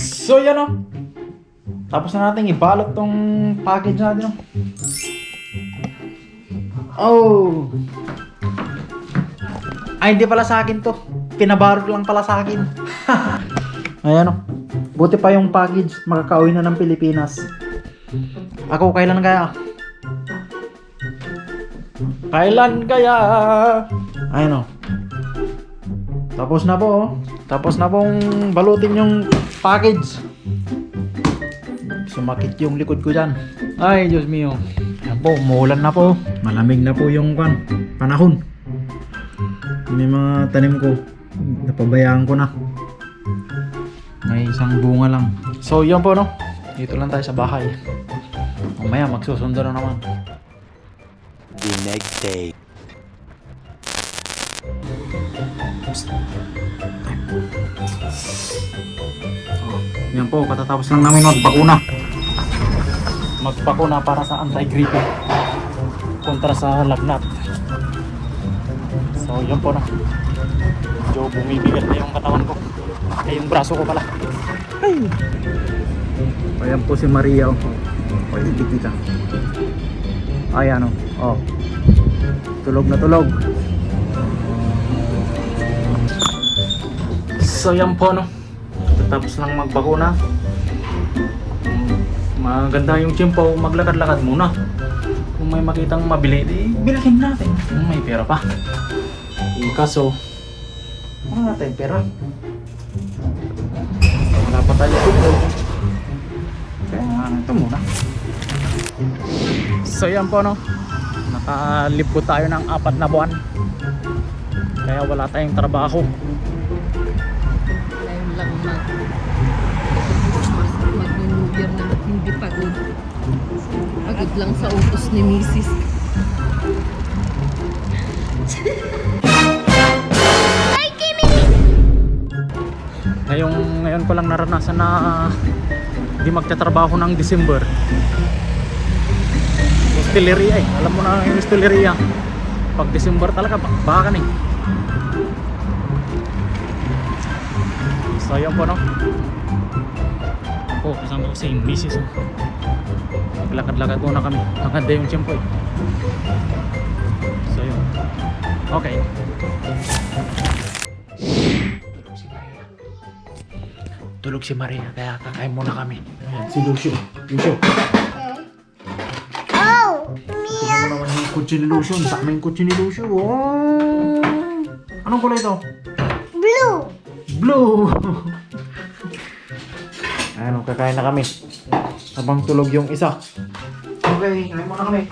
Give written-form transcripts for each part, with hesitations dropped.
So yan o. Tapos na natin ibalot tong package natin. Oh. Ay, hindi pala sa akin to. Pinabarot lang pala sa akin. Ayan o. Buti pa yung package. Makakauwi na ng Pilipinas. Ako, kailan kaya? Kailan kaya? Ayan o. Tapos na po oh. Tapos na pong balutin yung package. Sumakit yung likod ko dyan. Ay, Diyos mio. Ayan po, umuulan na po. Malamig na po yung panahon. May mga tanim ko. Napabayaan ko na. May isang bunga lang. So, yun po no. Dito lang tayo sa bahay. Mamaya magsusundo na naman. The next day. Yan po, katatapos lang namin magpakuna. Magpakuna para sa anti-gripe kontra sa lagnat. So, yan po na. Medyo bumibigat na yung katawan ko. Ay, yung braso ko pala. Ay! Ayan po si Maria. O, hindi kita. Ayan o. Oh. Tulog na tulog. So, yan po no. Tapos lang magbakuna. Maganda yung tiyempo, maglakad-lakad muna. Kung may makitang mabili, di bilhin natin. Kung may pera pa. Kaso, wala natin pera. Wala pa tayo dito. Kaya ito muna. So yan po no. Nakalibot tayo ng 4 na buwan. Kaya wala tayong trabaho. Lang mag-New Year na hindi pagod. Pagod lang sa utos ni Mrs. Ngayon ko lang naranasan na hindi magtatrabaho ng December. Hosteleria eh. Alam mo na yung hosteleria. Pag December talaga, bakbakan eh. So yun po no. Oh, kasama ko si Mrs. Lakad-lakad muna kami. Maganda yung tiyempo eh. So yun. Okay. Tulog si Maria, kaya kakain muna kami. Ayan, si Lucio. Lucio. Oh! Ito naman yung kutsi ni Lucio. Sama yung kutsi ni Lucio. Oh! Anong kulay ito? Blue! Blue! Ayan, kakain na kami. Habang tulog yung isa. Okay, kain muna kami.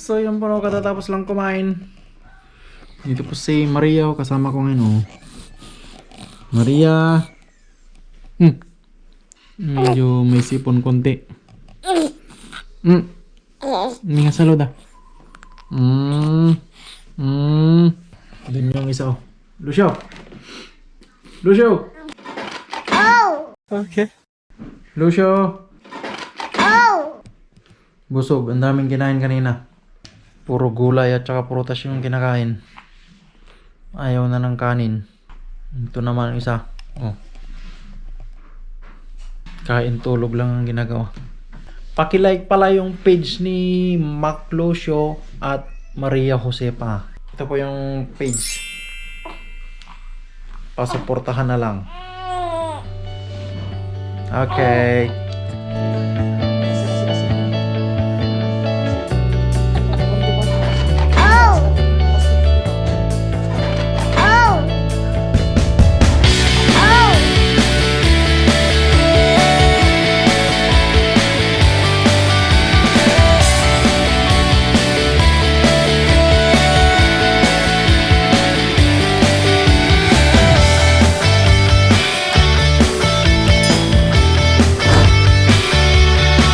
So yun po, katatapos lang kumain. Dito po si Maria, kasama ko ngayon oh. Maria. Medyo may sipon konti. Hindi nga salod ah. Doon yung isa oh. Lucio. Lucio. Oh! Okay. Lucio. Oh! Busog, ang daming kinain kanina. Puro gulay at saka prutas yung kinakain. Ayaw na ng kanin. Ito naman isa. Oh. Kain tulog lang ang ginagawa. Paki-like pala yung page ni Mac Lucio at Maria Josepa. Ito po yung page. Pasuportahan na lang. Okay.